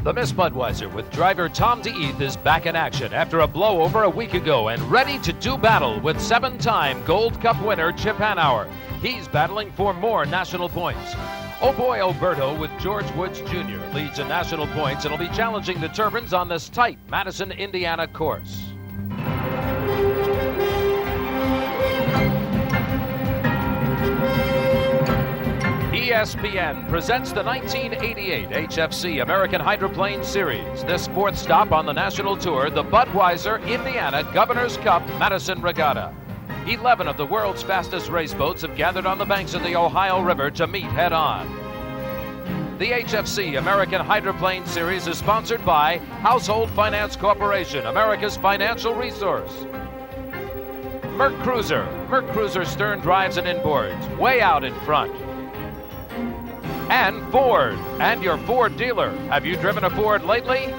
The Miss Budweiser with driver Tom DeEath is back in action after a blowover a week ago and ready to do battle with 7-time Gold Cup winner Chip Hanauer. He's battling for more national points. Oh Boy Alberto with George Woods Jr. leads in national points and will be challenging the Turbans on this tight Madison, Indiana course. ESPN presents the 1988 HFC American Hydroplane Series. This fourth stop on the national tour, the Budweiser Indiana Governor's Cup Madison Regatta. 11 of the world's fastest race boats have gathered on the banks of the Ohio River to meet head-on. The HFC American Hydroplane Series is sponsored by Household Finance Corporation, America's financial resource. Merc Cruiser stern drives and inboards, way out in front. And Ford, and your Ford dealer. Have you driven a Ford lately?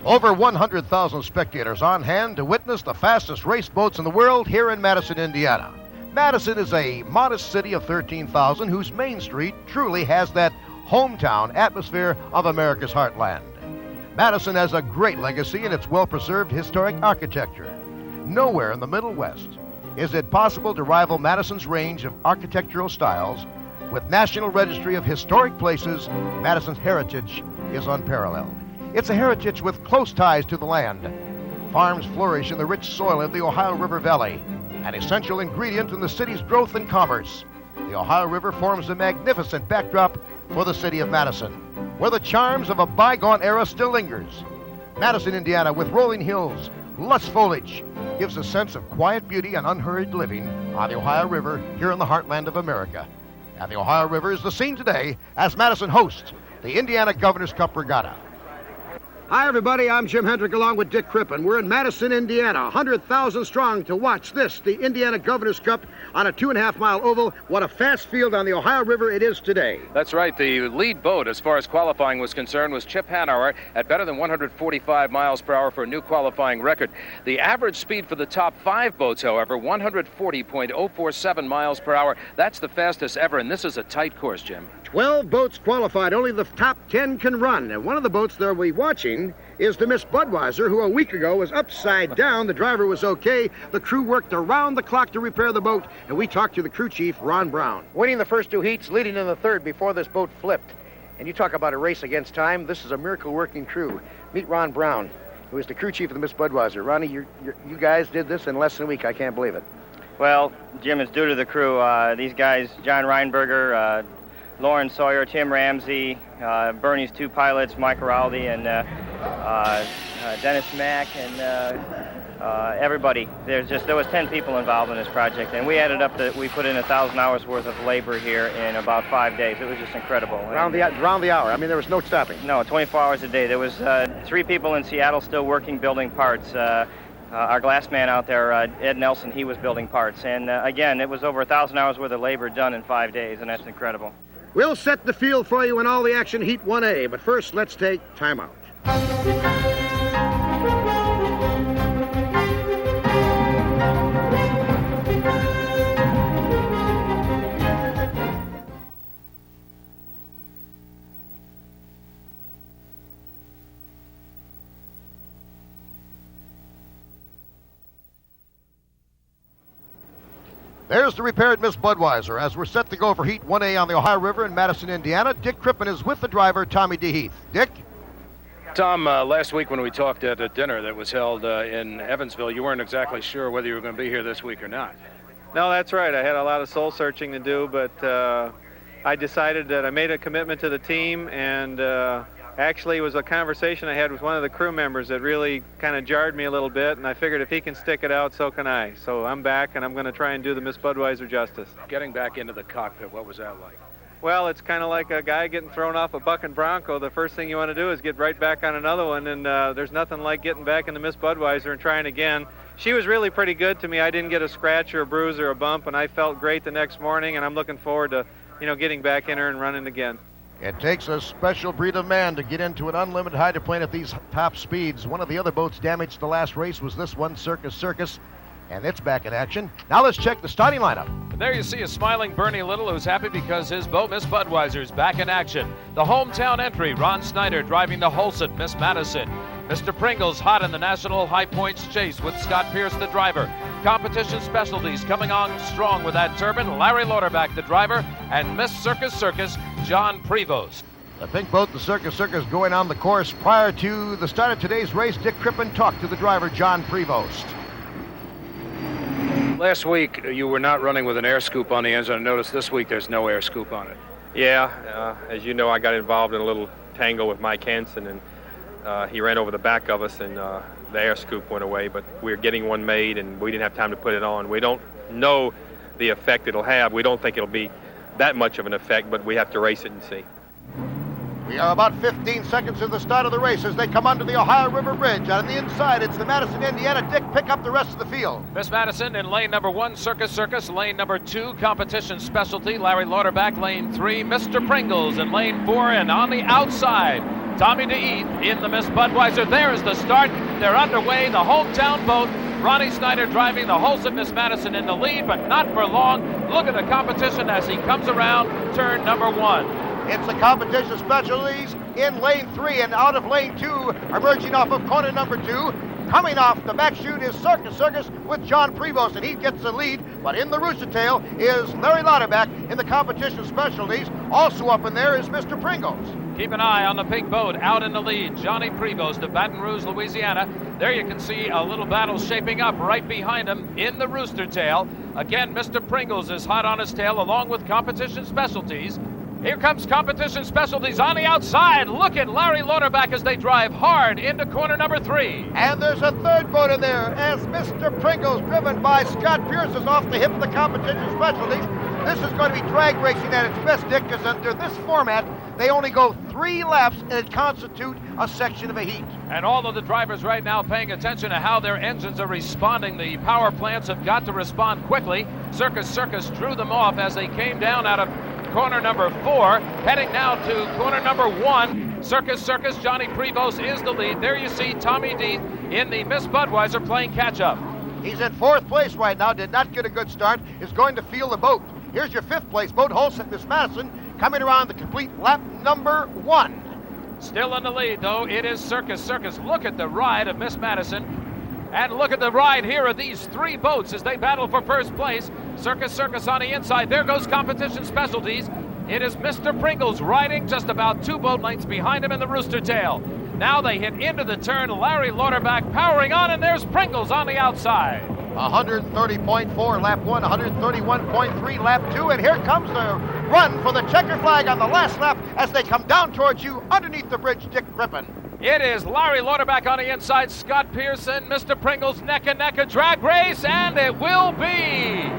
Over 100,000 spectators on hand to witness the fastest race boats in the world here in Madison, Indiana. Madison is a modest city of 13,000 whose main street truly has that hometown atmosphere of America's heartland. Madison has a great legacy in its well-preserved historic architecture. Nowhere in the Middle West is it possible to rival Madison's range of architectural styles. With National Registry of Historic Places, Madison's heritage is unparalleled. It's a heritage with close ties to the land. Farms flourish in the rich soil of the Ohio River Valley, an essential ingredient in the city's growth and commerce. The Ohio River forms a magnificent backdrop for the city of Madison, where the charms of a bygone era still lingers. Madison, Indiana, with rolling hills, lush foliage, gives a sense of quiet beauty and unhurried living on the Ohio River here in the heartland of America. And the Ohio River is the scene today as Madison hosts the Indiana Governor's Cup Regatta. Hi, everybody. I'm Jim Hendrick along with Dick Crippen. We're in Madison, Indiana, 100,000 strong to watch this, the Indiana Governor's Cup on a 2.5-mile oval. What a fast field on the Ohio River it is today. That's right. The lead boat, as far as qualifying was concerned, was Chip Hanauer at better than 145 miles per hour for a new qualifying record. The average speed for the top 5 boats, however, 140.047 miles per hour. That's the fastest ever, and this is a tight course, Jim. 12 boats qualified. Only the top 10 can run. And one of the boats they'll be watching is the Miss Budweiser, who a week ago was upside down. The driver was okay. The crew worked around the clock to repair the boat, and we talked to the crew chief, Ron Brown. Winning the first 2 heats, leading in the third before this boat flipped. And you talk about a race against time. This is a miracle working crew. Meet Ron Brown, who is the crew chief of the Miss Budweiser. Ronnie, you guys did this in less than a week. I can't believe it. Well, Jim, it's due to the crew. These guys, John Reinberger, Lauren Sawyer, Tim Ramsey, Bernie's 2 pilots, Mike Araldi, and Dennis Mack, and everybody. There was 10 people involved in this project, and we added up that we put in 1,000 hours worth of labor here in about 5 days. It was just incredible. Round the hour. I mean, there was no stopping. No, 24 hours a day. There was 3 people in Seattle still working, building parts. Our glass man out there, Ed Nelson, he was building parts. And again, it was over 1,000 hours worth of labor done in 5 days, and that's incredible. We'll set the field for you in all the action heat 1A, but first let's take time out. There's the repaired Miss Budweiser as we're set to go for Heat 1A on the Ohio River in Madison, Indiana. Dick Crippen is with the driver, Tommy DeHeath. Dick? Tom, last week when we talked at a dinner that was held in Evansville, you weren't exactly sure whether you were going to be here this week or not. No, that's right. I had a lot of soul searching to do, but I decided that I made a commitment to the team, and actually it was a conversation I had with one of the crew members that really kind of jarred me a little bit, and I figured if he can stick it out, so can I. So I'm back, and I'm going to try and do the Miss Budweiser justice. Getting back into the cockpit, what was that like? Well, it's kind of like a guy getting thrown off a bucking Bronco. The first thing you want to do is get right back on another one, and there's nothing like getting back in the Miss Budweiser and trying again. She was really pretty good to me. I didn't get a scratch or a bruise or a bump, and I felt great the next morning, and I'm looking forward to getting back in her and running again. It takes a special breed of man to get into an unlimited hydroplane at these top speeds. One of the other boats damaged the last race was this one, Circus, and it's back in action. Now let's check the starting lineup. And there you see a smiling Bernie Little, who's happy because his boat, Miss Budweiser, is back in action. The hometown entry, Ron Snyder driving the Holset, Miss Madison. Mr. Pringles hot in the National High Points chase with Scott Pierce, the driver. Competition Specialties coming on strong with that turbine. Larry Lauterbach, the driver, and Miss Circus, John Prevost. The pink boat, the Circus, going on the course. Prior to the start of today's race, Dick Crippen talked to the driver, John Prevost. Last week, you were not running with an air scoop on the engine. I noticed this week there's no air scoop on it. Yeah, as you know, I got involved in a little tangle with Mike Hansen, and he ran over the back of us, and the air scoop went away, but we're getting one made, and we didn't have time to put it on. We don't know the effect it'll have. We don't think it'll be that much of an effect, but we have to race it and see. We are about 15 seconds to the start of the race as they come under the Ohio River Bridge. On the inside, it's the Madison, Indiana. Dick, pick up the rest of the field. Miss Madison in lane number 1, Circus, lane number 2, Competition Specialty, Larry Lauterbach, lane 3, Mr. Pringles in lane 4, and on the outside, Tommy DeEath in the Miss Budweiser. There is the start. They're underway. The hometown boat, Ronnie Snyder driving the Holset, Miss Madison in the lead, but not for long. Look at the competition as he comes around turn number 1. It's the Competition Specialties in lane 3 and out of lane 2, emerging off of corner number 2. Coming off the back chute is Circus with John Prevost, and he gets the lead. But in the rooster tail is Larry Lauterbach in the Competition Specialties. Also up in there is Mr. Pringles. Keep an eye on the pink boat out in the lead. Johnny Prevost of Baton Rouge, Louisiana. There you can see a little battle shaping up right behind him in the rooster tail. Again, Mr. Pringles is hot on his tail along with Competition Specialties. Here comes Competition Specialties on the outside. Look at Larry Lauterbach as they drive hard into corner number 3. And there's a third boat in there as Mr. Pringles, driven by Scott Pierce, is off the hip of the Competition Specialties. This is going to be drag racing at its best, Dick, because under this format, they only go 3 laps, and it constitutes a section of a heat. And all of the drivers right now paying attention to how their engines are responding. The power plants have got to respond quickly. Circus drew them off as they came down out of corner number 4, heading now to corner number 1. Circus, Johnny Prevost is the lead. There you see Tommy Deeth in the Miss Budweiser playing catch-up. He's in 4th place right now, did not get a good start, is going to feel the boat. Here's your 5th place boat, Holset, Miss Madison, coming around the complete lap number 1. Still in the lead, though, it is Circus. Look at the ride of Miss Madison. And look at the ride here of these 3 boats as they battle for first place. Circus on the inside. There goes Competition Specialties. It is Mr. Pringles riding just about 2 boat lengths behind him in the rooster tail. Now they hit into the turn. Larry Lauterbach powering on, and there's Pringles on the outside. 130.4 lap 1, 131.3 lap 2, and here comes the run for the checker flag on the last lap as they come down towards you underneath the bridge, Dick Crippen. It is Larry Lauterbach on the inside, Scott Pearson, Mr. Pringles neck and neck, a drag race, and it will be.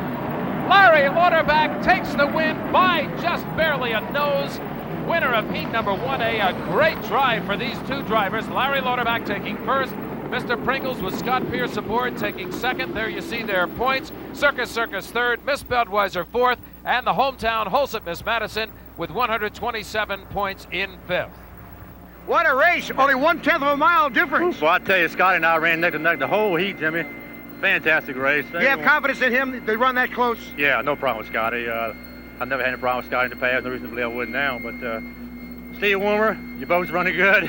Larry Lauterbach takes the win by just barely a nose. Winner of heat number 1A, a great drive for these 2 drivers. Larry Lauterbach taking first, Mr. Pringles with Scott Pierce aboard taking second. There you see their points. Circus third, Miss Budweiser 4th, and the hometown Holset Miss Madison with 127 points in 5th. What a race! Only 1/10 of a mile difference. Well, I tell you, Scotty and I ran neck to neck the whole heat, Jimmy. Fantastic race. You have confidence in him to run that close? Yeah, no problem with Scotty. I've never had any problem with Scotty in the past. No reason to believe I would now. But Steve Woomer, your boat's running good.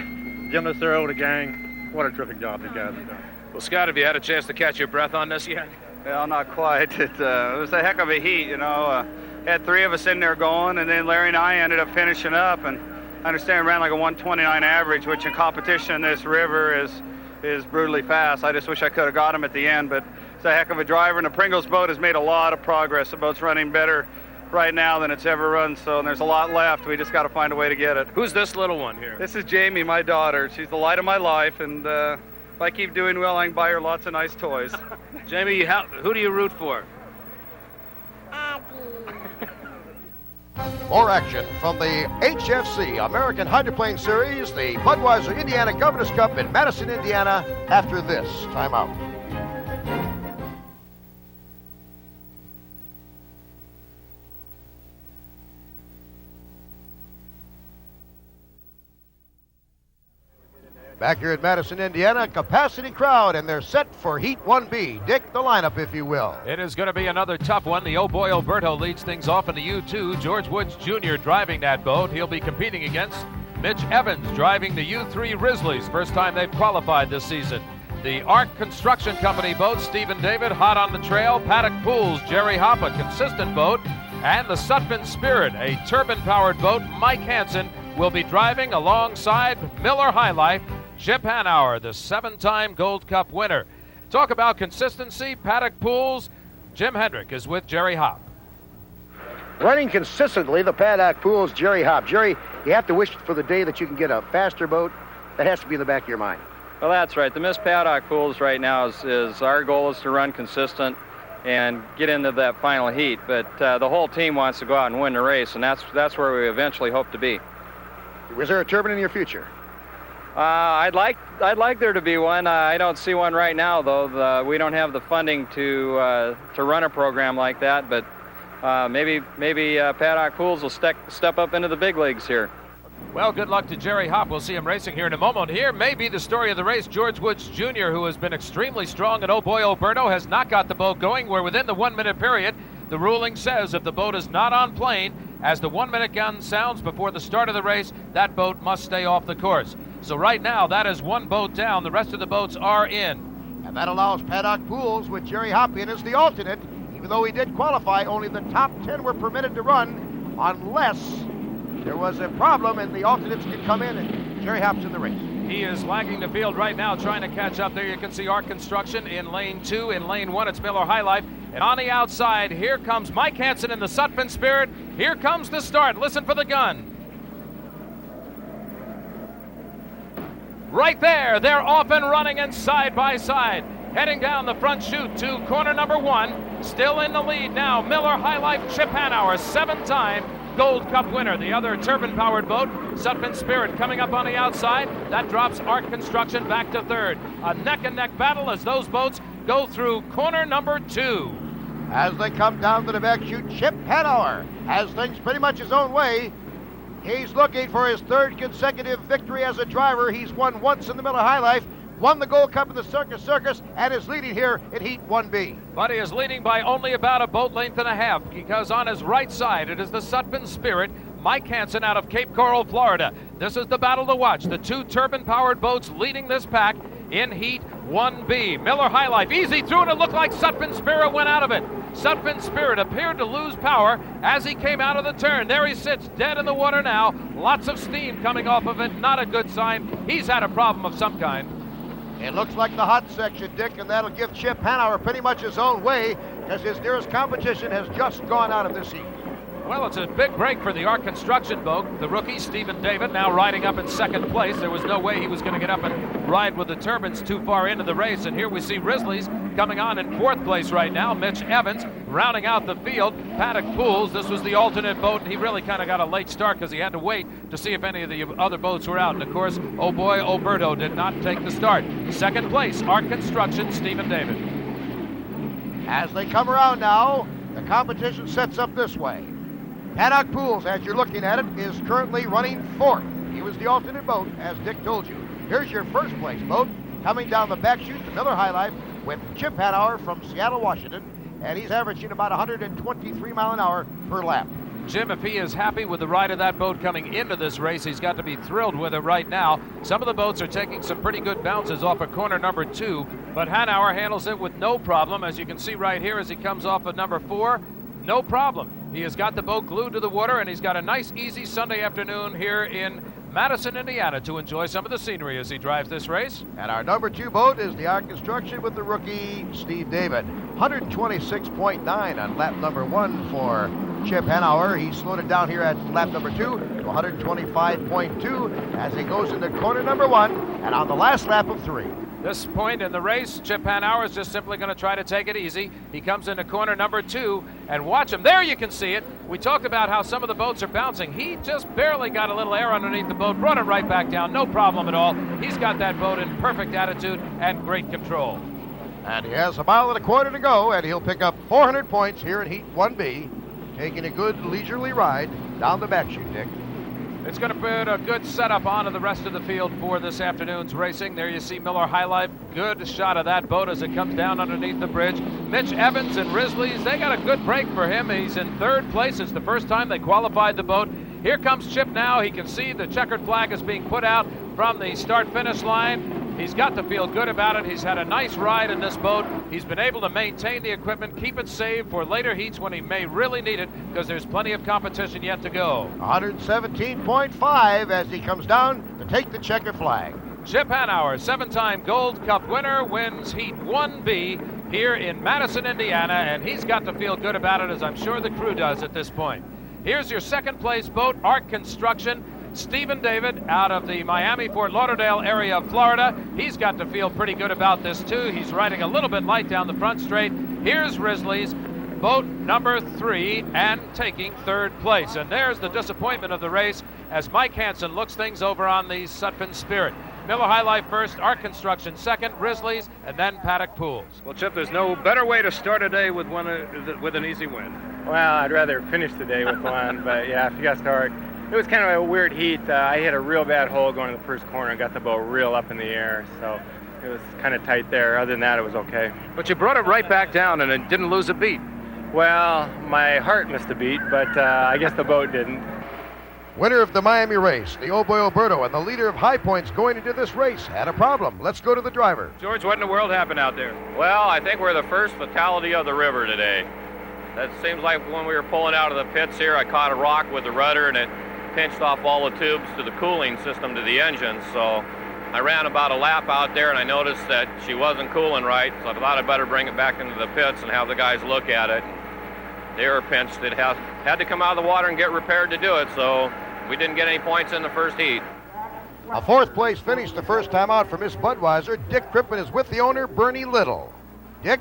Jim Lucero, the gang. What a terrific job these guys have done. Well, Scott, have you had a chance to catch your breath on this yet? Well, not quite. It was a heck of a heat, you know. Had 3 of us in there going, and then Larry and I ended up finishing up. And I understand ran like a 129 average, which in competition in this river is brutally fast. I just wish I could have got him at the end, but it's a heck of a driver, and the Pringles boat has made a lot of progress. The boat's running better right now than it's ever run, so there's a lot left. We just got to find a way to get it. Who's this little one here? This is Jamie, my daughter. She's the light of my life, and if I keep doing well, I can buy her lots of nice toys. Jamie, who do you root for? More action from the HFC American Hydroplane Series, the Budweiser Indiana Governor's Cup in Madison, Indiana, after this timeout. Back here at Madison, Indiana, capacity crowd, and they're set for Heat 1B. Dick, the lineup, if you will. It is going to be another tough one. The Oh Boy Alberto leads things off in the U2. George Woods Jr. driving that boat. He'll be competing against Mitch Evans driving the U3 Rizzlies. First time they've qualified this season. The Arc Construction Company boat, Stephen David, hot on the trail. Paddock Pools, Jerry Hopp, a consistent boat. And the Sutphin Spirit, a turbine-powered boat. Mike Hansen will be driving alongside Miller High Life. Chip Hanauer, the 7-time Gold Cup winner. Talk about consistency. Paddock Pools, Jim Hendrick is with Jerry Hopp. Running consistently, the Paddock Pools, Jerry Hopp. Jerry, you have to wish for the day that you can get a faster boat. That has to be in the back of your mind. Well, that's right. The Miss Paddock Pools right now is our goal is to run consistent and get into that final heat. But the whole team wants to go out and win the race, and that's where we eventually hope to be. Was there a turbine in your future? I'd like there to be one. I don't see one right now, though. We don't have the funding to run a program like that. But maybe Paddock Pools will step up into the big leagues here. Well, good luck to Jerry Hopp. We'll see him racing here in a moment. Here may be the story of the race. George Woods Jr., who has been extremely strong at Oh Boy Alberto, has not got the boat going. We're within the 1-minute period. The ruling says if the boat is not on plane, as the 1-minute gun sounds before the start of the race, that boat must stay off the course. So right now, that is one boat down. The rest of the boats are in. And that allows Paddock Pools with Jerry Hopp in as the alternate. Even though he did qualify, only the top 10 were permitted to run unless there was a problem and the alternates could come in, and Jerry Hopp's in the race. He is lagging the field right now, trying to catch up. There you can see Arc Construction in lane 2. In lane 1, it's Miller High Life. And on the outside, here comes Mike Hansen in the Sutphin Spirit. Here comes the start. Listen for the gun. Right there, they're off and running and side by side. Heading down the front chute to corner number 1. Still in the lead now, Miller High Life Chip Hanauer, 7-time Gold Cup winner. The other turbine-powered boat, Sutphin Spirit, coming up on the outside. That drops Arc Construction back to 3rd. A neck-and-neck battle as those boats go through corner number 2. As they come down to the back chute, Chip Hanauer has things pretty much his own way. He's looking for his 3rd consecutive victory as a driver. He's won once in the Miller High Life, won the Gold Cup in the Circus, and is leading here in Heat 1B. But he is leading by only about a boat length and a half, because on his right side, it is the Sutphin Spirit, Mike Hansen out of Cape Coral, Florida. This is the battle to watch. The 2 turbine-powered boats leading this pack in Heat 1B. Miller High Life, easy through, and it looked like Sutphin Spirit went out of it. Sutphin Spirit appeared to lose power as he came out of the turn. There he sits, dead in the water now. Lots of steam coming off of it. Not a good sign. He's had a problem of some kind. It looks like the hot section, Dick, and that'll give Chip Hanauer pretty much his own way, because his nearest competition has just gone out of this heat. Well, it's a big break for the Arc Construction boat. The rookie, Stephen David, now riding up in 2nd place. There was no way he was going to get up and ride with the turbines too far into the race. And here we see Rizzlies coming on in 4th place right now. Mitch Evans rounding out the field. Paddock Pools, this was the alternate boat, and he really kind of got a late start because he had to wait to see if any of the other boats were out. And, of course, Oh Boy Alberto did not take the start. 2nd place, Arc Construction, Stephen David. As they come around now, the competition sets up this way. Paddock Pools, as you're looking at it, is currently running 4th. He was the alternate boat, as Dick told you. Here's your 1st place boat coming down the back chute to Miller High Life with Chip Hanauer from Seattle, Washington, and he's averaging about 123 mile an hour per lap. Jim, if he is happy with the ride of that boat coming into this race, he's got to be thrilled with it right now. Some of the boats are taking some pretty good bounces off of corner number 2, but Hanauer handles it with no problem, as you can see right here as he comes off of number 4. No problem. He has got the boat glued to the water, and he's got a nice, easy Sunday afternoon here in Madison, Indiana, to enjoy some of the scenery as he drives this race. And our number 2 boat is the Arc Construction with the rookie, Steve David. 126.9 on lap number 1 for Chip Hanauer. He slowed it down here at lap number 2 to 125.2 as he goes into corner number 1 and on the last lap of 3. This point in the race, Chip Hanauer is just simply going to try to take it easy. He comes into corner number 2, and watch him. There you can see it. We talked about how some of the boats are bouncing. He just barely got a little air underneath the boat, brought it right back down, no problem at all. He's got that boat in perfect attitude and great control. And he has a mile and a quarter to go, and he'll pick up 400 points here in Heat 1B, taking a good leisurely ride down the back chute, Dick. It's going to put a good setup onto the rest of the field for this afternoon's racing. There you see Miller High Life. Good shot of that boat as it comes down underneath the bridge. Mitch Evans and Risley's, they got a good break for him. He's in third place. It's the first time they qualified the boat. Here comes Chip now. He can see the checkered flag is being put out from the start-finish line. He's got to feel good about it. He's had a nice ride in this boat. He's been able to maintain the equipment, keep it saved for later heats when he may really need it, because there's plenty of competition yet to go. 117.5 as he comes down to take the checker flag. Chip Hanauer, 7-time Gold Cup winner, wins Heat 1B here in Madison, Indiana, and he's got to feel good about it, as I'm sure the crew does at this point. Here's your second place boat, Arc Construction. Stephen David out of the Miami-Fort Lauderdale area of Florida. He's got to feel pretty good about this too. He's riding a little bit light down the front straight. Here's Risley's boat number 3 and taking third place. And there's the disappointment of the race as Mike Hansen looks things over on the Sutphin Spirit. Miller High Life first, Arc Construction second, Risley's, and then Paddock Pools. Well, Chip, there's no better way to start a day with an easy win. Well, I'd rather finish the day with one, but yeah, if you got to start. It was kind of a weird heat. I hit a real bad hole going to the first corner and got the boat real up in the air, so it was kind of tight there. Other than that, it was okay. But you brought it right back down and it didn't lose a beat. Well, my heart missed a beat, but I guess the boat didn't. Winner of the Miami race, the Old Boy Alberto, and the leader of High Points going into this race had a problem. Let's go to the driver. George, what in the world happened out there? Well, I think we're the first fatality of the river today. That seems like when we were pulling out of the pits here, I caught a rock with the rudder and it pinched off all the tubes to the cooling system to the engine. So I ran about a lap out there and I noticed that she wasn't cooling right. So I thought I'd better bring it back into the pits and have the guys look at it. They were pinched. It had to come out of the water and get repaired to do it. So we didn't get any points in the first heat. A fourth place finish the first time out for Miss Budweiser. Dick Crippen is with the owner, Bernie Little. Dick?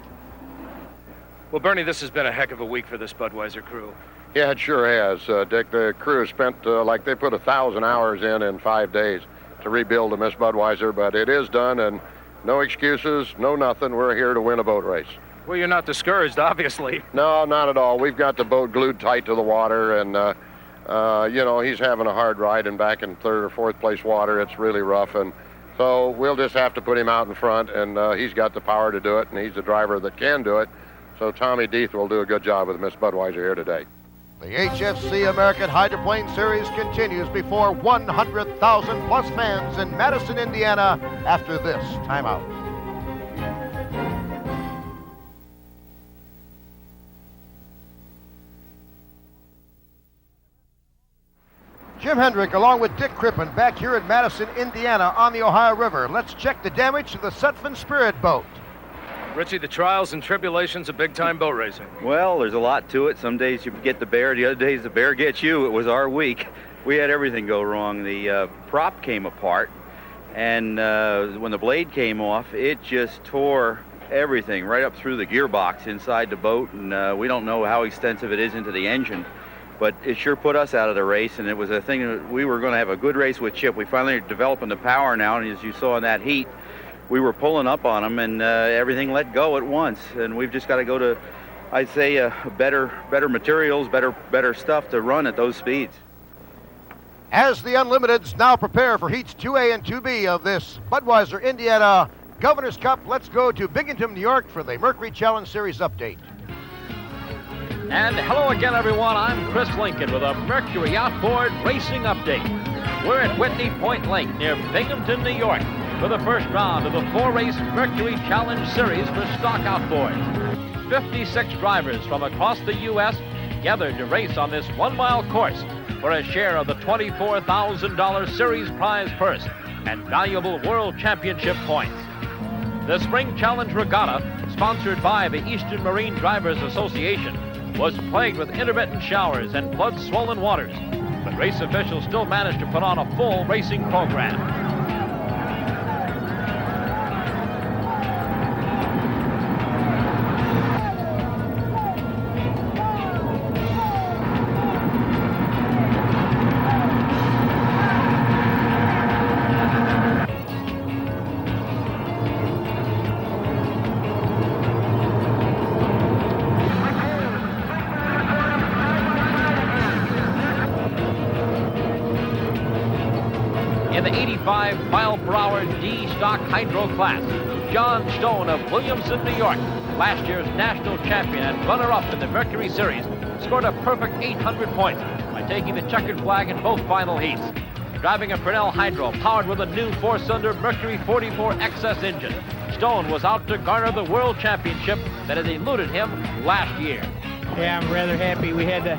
Well, Bernie, this has been a heck of a week for this Budweiser crew. Yeah, it sure has, Dick. The crew spent like they put 1,000 hours in 5 days to rebuild the Miss Budweiser, but it is done, and no excuses, no nothing. We're here to win a boat race. Well, you're not discouraged, obviously. No, not at all. We've got the boat glued tight to the water, and you know, he's having a hard ride and back in third or fourth place water. It's really rough, and so we'll just have to put him out in front, and he's got the power to do it, and he's the driver that can do it. So Tommy Deeth will do a good job with Miss Budweiser here today. The HFC American Hydroplane Series continues before 100,000 plus fans in Madison, Indiana after this timeout. Jim Hendrick along with Dick Crippen back here in Madison, Indiana on the Ohio River. Let's check the damage to the Sutphin Spirit boat. Richie, the trials and tribulations of big-time boat racing. Well, there's a lot to it. Some days you get the bear, the other days the bear gets you. It was our week. We had everything go wrong. The prop came apart, and when the blade came off, it just tore everything right up through the gearbox inside the boat, and we don't know how extensive it is into the engine, but it sure put us out of the race, and it was a thing that we were going to have a good race with Chip. We finally are developing the power now, and as you saw in that heat, we were pulling up on them, and everything let go at once. And we've just got to go to, I'd say, better materials, better stuff to run at those speeds. As the Unlimiteds now prepare for heats 2A and 2B of this Budweiser Indiana Governor's Cup, let's go to Binghamton, New York for the Mercury Challenge Series update. And hello again, everyone. I'm Chris Lincoln with a Mercury Outboard Racing update. We're at Whitney Point Lake near Binghamton, New York, for the first round of the 4-race Mercury Challenge Series for stock outboards. 56 drivers from across the U.S. gathered to race on this 1-mile course for a share of the $24,000 series prize purse and valuable World Championship points. The Spring Challenge Regatta, sponsored by the Eastern Marine Drivers Association, was plagued with intermittent showers and flood-swollen waters, but race officials still managed to put on a full racing program. In the 85 mile per hour D stock hydro class, John Stone of Williamson, New York, last year's national champion and runner-up in the Mercury Series, scored a perfect 800 points by taking the checkered flag in both final heats. Driving a Fresnel Hydro powered with a new 4-cylinder Mercury 44 XS engine, Stone was out to garner the world championship that had eluded him last year. Yeah, I'm rather happy. We had the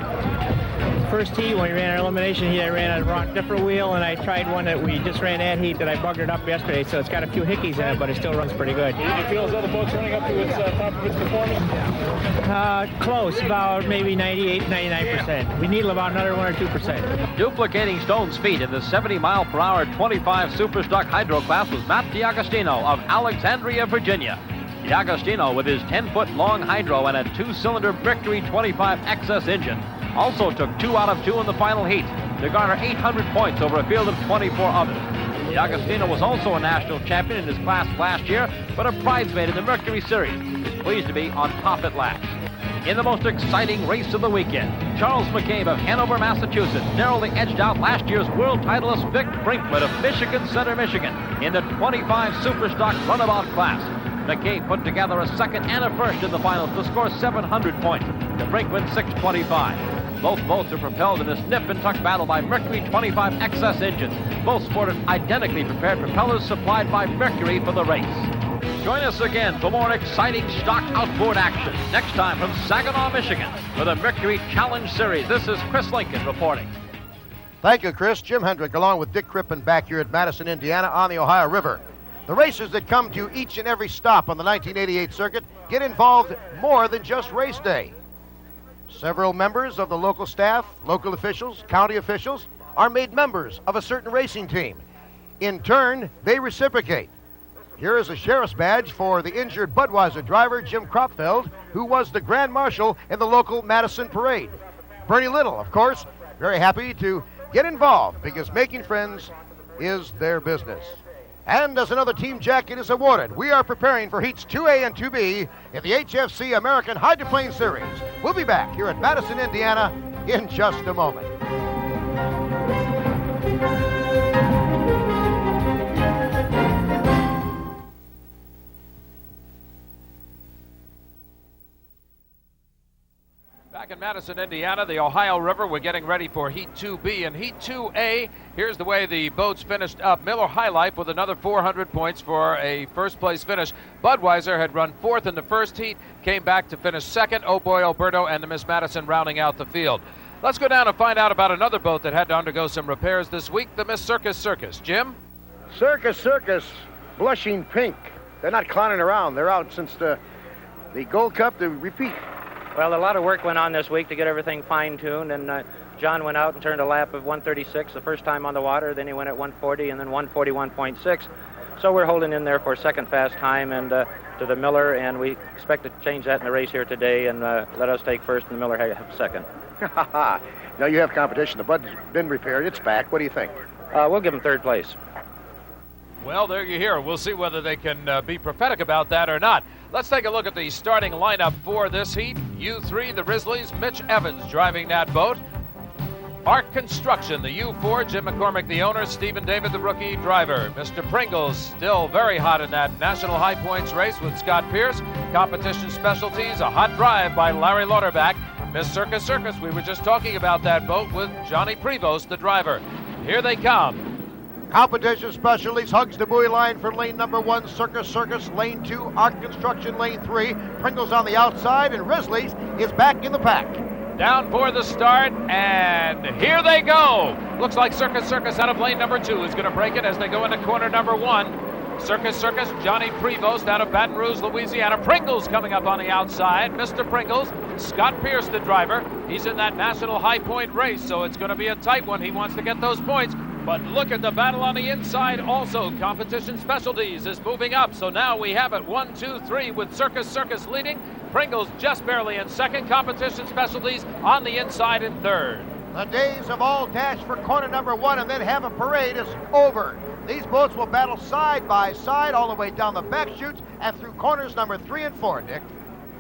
first heat when we ran our elimination heat. I ran a different wheel, and I tried one that we just ran that heat that I buggered up yesterday, so it's got a few hickeys in it, but it still runs pretty good. Do you feel as though the boat's running up to its top of its performance? Close, about maybe 98, 99%. We need about another 1 or 2%. Duplicating Stone's feat in the 70 mile per hour 25 Superstock Hydro class was Matt DiAgostino of Alexandria, Virginia. DiAgostino, with his 10-foot long hydro and a 2-cylinder Mercury 25 XS engine, also took 2 out of 2 in the final heat to garner 800 points over a field of 24 others. DiAgostino was also a national champion in his class last year, but a bridesmaid in the Mercury Series. He's pleased to be on top at last. In the most exciting race of the weekend, Charles McCabe of Hanover, Massachusetts narrowly edged out last year's world titleist Vic Brinkman of Michigan Center, Michigan in the 25 Superstock runabout class. McCabe put together a second and a first in the finals to score 700 points to Brinkman 625. Both boats are propelled in this nip-and-tuck battle by Mercury 25 XS engines. Both sported identically prepared propellers supplied by Mercury for the race. Join us again for more exciting stock outboard action next time from Saginaw, Michigan for the Mercury Challenge Series. This is Chris Lincoln reporting. Thank you, Chris. Jim Hendrick along with Dick Crippen back here at Madison, Indiana on the Ohio River. The racers that come to each and every stop on the 1988 circuit get involved more than just race day. Several members of the local staff, local officials, county officials are made members of a certain racing team. In turn, they reciprocate. Here is a sheriff's badge for the injured Budweiser driver, Jim Kropfeld, who was the Grand Marshal in the local Madison parade. Bernie Little, of course, very happy to get involved because making friends is their business. And as another team jacket is awarded, we are preparing for heats 2A and 2B in the HFC American Hydroplane Series. We'll be back here at Madison, Indiana in just a moment. Back in Madison, Indiana, the Ohio River, we're getting ready for Heat 2B and Heat 2A. Here's the way the boats finished up. Miller High Life with another 400 points for a first-place finish. Budweiser had run 4th in the first heat, came back to finish 2nd. Oh Boy Alberto and the Miss Madison rounding out the field. Let's go down and find out about another boat that had to undergo some repairs this week, the Miss Circus Circus. Jim? Circus, blushing pink. They're not clowning around. They're out since the Gold Cup to repeat. Well, a lot of work went on this week to get everything fine-tuned, and John went out and turned a lap of 136 the first time on the water, then he went at 140 and then 141.6. So we're holding in there for second fast time and to the Miller, and we expect to change that in the race here today and let us take first and the Miller have second. Now you have competition. The Bud's been repaired. It's back. What do you think? We'll give him third place. Well, there you hear. We'll see whether they can be prophetic about that or not. Let's take a look at the starting lineup for this heat. U3, the Risley's, Mitch Evans driving that boat. Arc Construction, the U4, Jim McCormick, the owner, Stephen David, the rookie driver. Mr. Pringles, still very hot in that National High Points race with Scott Pierce. Competition Specialties, a hot drive by Larry Lauterbach. Miss Circus Circus, we were just talking about that boat with Johnny Prevost, the driver. Here they come. Competition Specialties hugs the buoy line for lane number 1, Circus Circus, lane 2, Arc Construction, lane 3. Pringles on the outside, and Risley's is back in the pack. Down for the start, and here they go. Looks like Circus Circus out of lane number 2 is going to break it as they go into corner number 1. Circus Circus, Johnny Prevost out of Baton Rouge, Louisiana. Pringles coming up on the outside. Mr. Pringles, Scott Pierce, the driver. He's in that National High Point race, so it's going to be a tight one. He wants to get those points. But look at the battle on the inside also. Competition Specialties is moving up. So now we have it 1, 2, 3 with Circus Circus leading. Pringles just barely in second. Competition Specialties on the inside in third. The days of all dash for corner number 1 and then have a parade is over. These boats will battle side by side all the way down the back chutes and through corners number 3 and 4, Dick.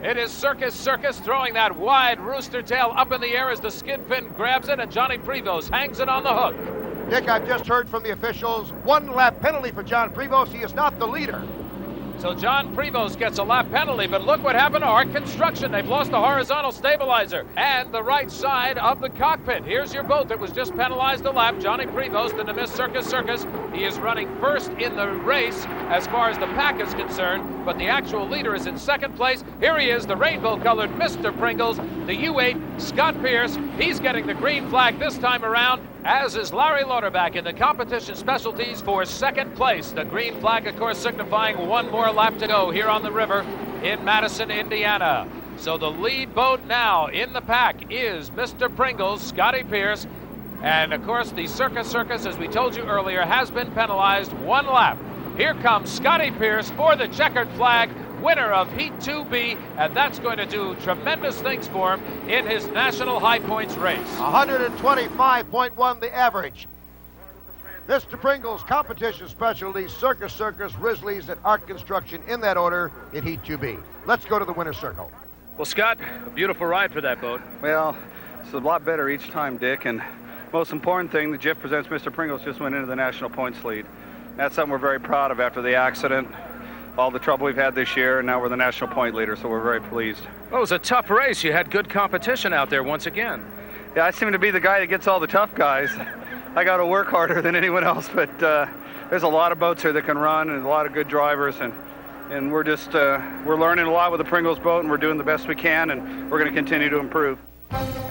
It is Circus Circus throwing that wide rooster tail up in the air as the skid fin grabs it and Johnny Prevost hangs it on the hook. Dick, I've just heard from the officials. 1 lap penalty for John Prevost. He is not the leader. So John Prevost gets a lap penalty, but look what happened to Art Construction. They've lost the horizontal stabilizer and the right side of the cockpit. Here's your boat that was just penalized a lap. Johnny Prevost in the Miss Circus Circus. He is running first in the race as far as the pack is concerned, but the actual leader is in second place. Here he is, the rainbow-colored Mr. Pringles, the U8, Scott Pierce. He's getting the green flag this time around, as is Larry Lauterbach in the competition specialties for second place. The green flag, of course, signifying 1 more lap to go here on the river in Madison, Indiana. So the lead boat now in the pack is Mr. Pringles, Scotty Pierce, and of course the Circus Circus, as we told you earlier, has been penalized 1 lap. Here comes Scotty Pierce for the checkered flag, winner of Heat 2B, and that's going to do tremendous things for him in his national high points race. 125.1 the average. Mr. Pringles, competition specialties, Circus Circus, Risley's, and Art Construction in that order in Heat 2B. Let's go to the winner's circle. Well, Scott, a beautiful ride for that boat. Well, it's a lot better each time, Dick, and most important thing, the GIF Presents Mr. Pringles just went into the national points lead. That's something we're very proud of after the accident, all the trouble we've had this year, and now we're the national point leader, so we're very pleased. Well, it was a tough race. You had good competition out there once again. Yeah, I seem to be the guy that gets all the tough guys. I got to work harder than anyone else, but there's a lot of boats here that can run and a lot of good drivers, and we're just we're learning a lot with the Pringles boat, and we're doing the best we can, and we're going to continue to improve.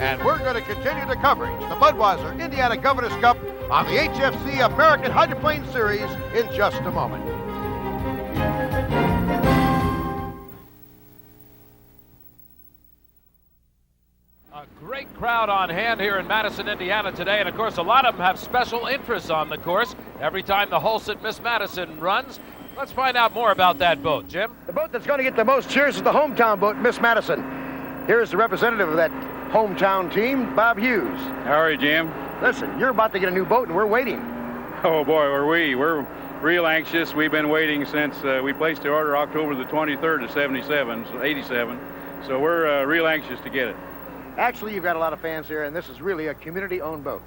And we're going to continue the coverage, the Budweiser Indiana Governor's Cup on the HFC American Hydroplane Series in just a moment. A great crowd on hand here in Madison, Indiana today, and of course a lot of them have special interests on the course every time the Hulset Miss Madison runs. Let's find out more about that boat, Jim. The boat that's going to get the most cheers is the hometown boat, Miss Madison. Here's the representative of that hometown team, Bob Hughes. How are you, Jim? Listen, you're about to get a new boat and we're waiting. Oh boy, are we. We're real anxious. We've been waiting since we placed the order October the 23rd of 87. So we're real anxious to get it. Actually, you've got a lot of fans here, and this is really a community-owned boat.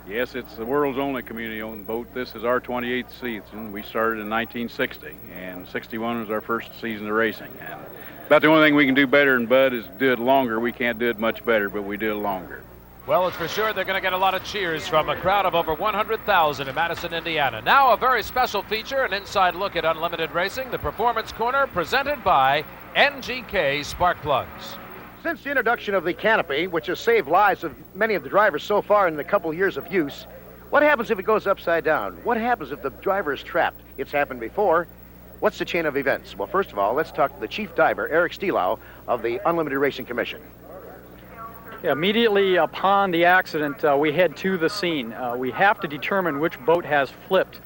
Yes, it's the world's only community-owned boat. This is our 28th season. We started in 1960, and 61 was our first season of racing. And about the only thing we can do better than Bud is do it longer. We can't do it much better, but we do it longer. Well, it's for sure they're going to get a lot of cheers from a crowd of over 100,000 in Madison, Indiana. Now a very special feature, an inside look at Unlimited Racing, the Performance Corner, presented by NGK Spark Plugs. Since the introduction of the canopy, which has saved lives of many of the drivers so far in the couple years of use, what happens if it goes upside down? What happens if the driver is trapped? It's happened before. What's the chain of events? Well, first of all, let's talk to the chief diver, Eric Steelau, of the Unlimited Racing Commission. Yeah, immediately upon the accident, we head to the scene. We have to determine which boat has flipped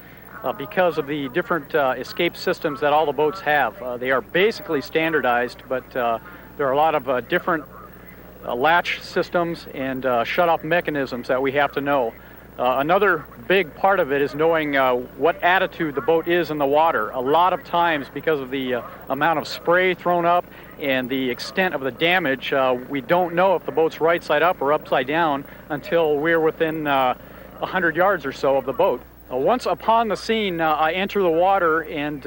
because of the different escape systems that all the boats have. They are basically standardized, but there are a lot of different latch systems and shut-off mechanisms that we have to know. Another big part of it is knowing what attitude the boat is in the water. A lot of times, because of the amount of spray thrown up and the extent of the damage, we don't know if the boat's right side up or upside down until we're within 100 yards or so of the boat. Once upon the scene, I enter the water, and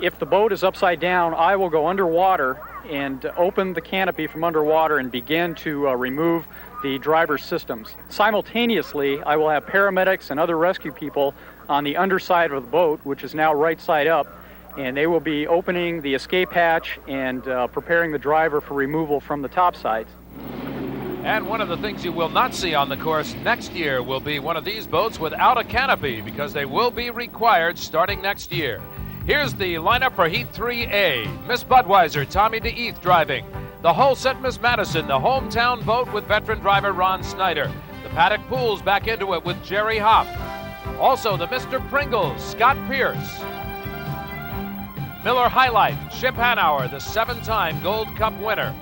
if the boat is upside down, I will go underwater and open the canopy from underwater and begin to remove the driver's systems. Simultaneously, I will have paramedics and other rescue people on the underside of the boat, which is now right side up, and they will be opening the escape hatch and preparing the driver for removal from the top sides. And one of the things you will not see on the course next year will be one of these boats without a canopy, because they will be required starting next year. Here's the lineup for Heat 3A. Miss Budweiser, Tommy DeEath driving. The Hulset Miss Madison, the hometown boat with veteran driver Ron Snyder. The Paddock Pools back into it with Jerry Hopp. Also the Mr. Pringles, Scott Pierce. Miller High Life, Chip Hanauer, the 7-time Gold Cup winner.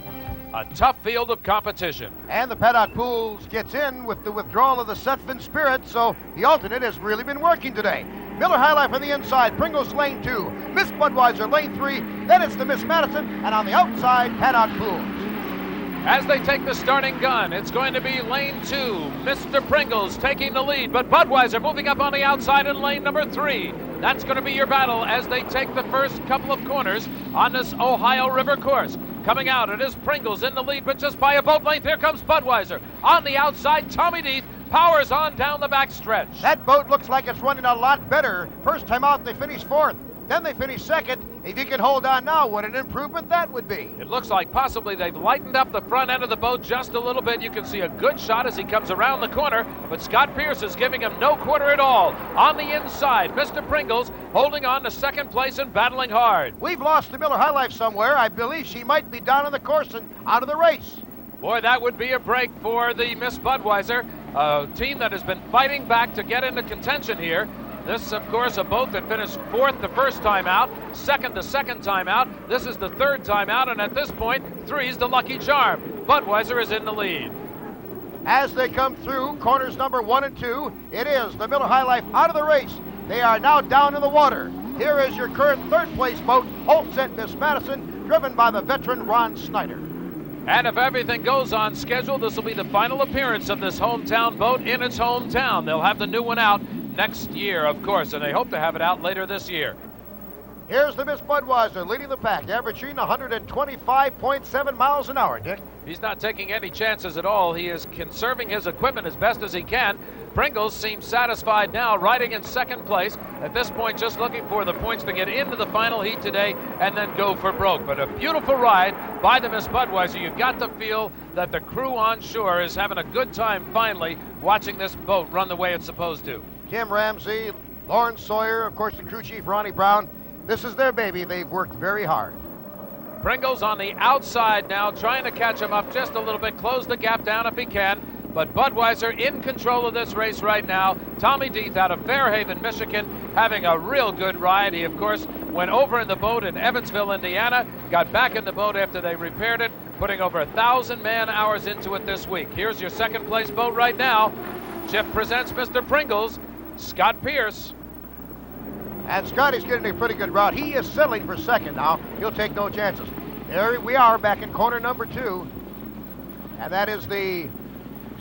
A tough field of competition. And the Paddock Pools gets in with the withdrawal of the Setvin Spirit, so the alternate has really been working today. Miller High Life on the inside, Pringles lane 2, Miss Budweiser lane 3, then it's the Miss Madison, and on the outside, Paddock Pools. As they take the starting gun, it's going to be lane 2. Mr. Pringles taking the lead, but Budweiser moving up on the outside in lane number 3. That's going to be your battle as they take the first couple of corners on this Ohio River course. Coming out, it is Pringles in the lead, but just by a boat length. Here comes Budweiser. On the outside, Tommy Deeth powers on down the back stretch. That boat looks like it's running a lot better. First time out, they finished 4th. Then they finished 2nd. If he can hold on now, what an improvement that would be. It looks like possibly they've lightened up the front end of the boat just a little bit. You can see a good shot as he comes around the corner, but Scott Pierce is giving him no quarter at all. On the inside, Mr. Pringles holding on to second place and battling hard. We've lost the Miller High Life somewhere. I believe she might be down on the course and out of the race. Boy, that would be a break for the Miss Budweiser, a team that has been fighting back to get into contention here. This, of course, a boat that finished 4th the first time out, 2nd the second time out. This is the 3rd time out, and at this point, 3's the lucky charm. Budweiser is in the lead. As they come through corners number 1 and 2, it is the Miller High Life out of the race. They are now down in the water. Here is your current 3rd place boat, Holset Miss Madison, driven by the veteran Ron Snyder. And if everything goes on schedule, this will be the final appearance of this hometown boat in its hometown. They'll have the new one out next year, of course, and they hope to have it out later this year. Here's the Miss Budweiser leading the pack, averaging 125.7 miles an hour, Dick. He's not taking any chances at all. He is conserving his equipment as best as he can. Pringles seems satisfied now, riding in 2nd place. At this point, just looking for the points to get into the final heat today and then go for broke. But a beautiful ride by the Miss Budweiser. You've got to feel that the crew on shore is having a good time finally watching this boat run the way it's supposed to. Tim Ramsey, Lawrence Sawyer, of course, the crew chief, Ronnie Brown. This is their baby. They've worked very hard. Pringles on the outside now, trying to catch him up just a little bit, close the gap down if he can. But Budweiser in control of this race right now. Tommy Deeth out of Fairhaven, Michigan, having a real good ride. He, of course, went over in the boat in Evansville, Indiana, got back in the boat after they repaired it, putting over 1,000 man-hours into it this week. Here's your 2nd place boat right now. Chip presents Mr. Pringles, Scott Pierce. And Scotty's getting a pretty good route. He is settling for 2nd now. He'll take no chances. There we are back in corner number 2. And that is the